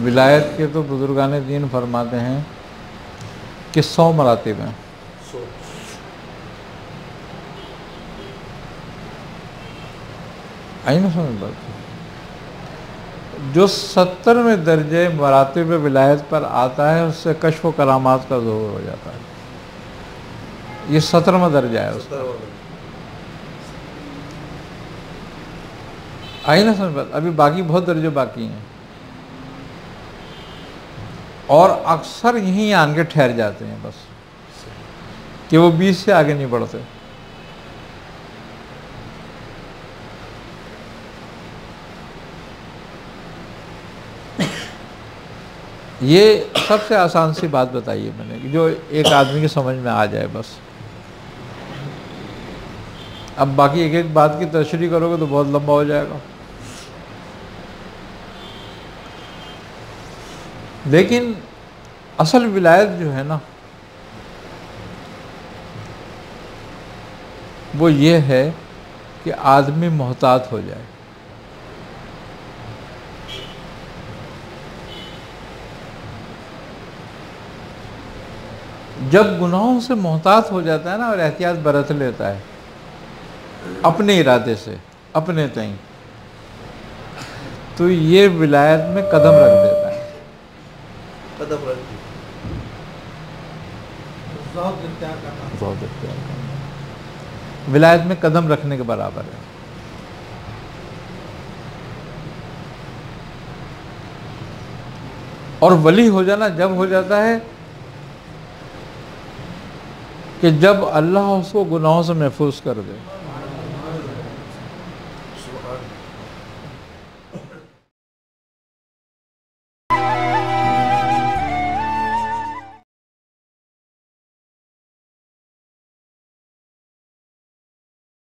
ولایت کے تو بزرگان دین فرماتے ہیں کہ 100 مراتب ہیں. آئی نا سمجھ بات؟ جو 70ویں درجے مراتب ولایت پر آتا ہے اس سے کشف و کرامات کا ظہور ہو جاتا ہے. یہ 17واں درجہ ہے اس کا. آئی نا سمجھ بات؟ ابھی باقی بہت درجے باقی ہیں، اور اکثر یہیں آن کے ٹھہر جاتے ہیں بس، کہ وہ 20 سے آگے نہیں بڑھتے. یہ سب سے آسان سی بات بتائیے میں نے، کہ جو ایک آدمی کی سمجھ میں آ جائے بس. اب باقی ایک ایک بات کی تشریح کرو گے تو بہت لمبا ہو جائے گا. لیکن اصل ولایت جو ہے نا وہ یہ ہے کہ آدمی محتاط ہو جائے. جب گناہوں سے محتاط ہو جاتا ہے نا اور احتیاط برت لیتا ہے اپنے ارادے سے اپنے تئیں، تو یہ ولایت میں قدم رکھ دیتا ہے. قدم رکھ دی، ذوق اختیار کرنا، ولایت میں قدم رکھنے کے برابر ہے. اور ولی ہو جانا جب ہو جاتا ہے کہ جب اللہ اس کو گناہوں سے محفوظ کر دے.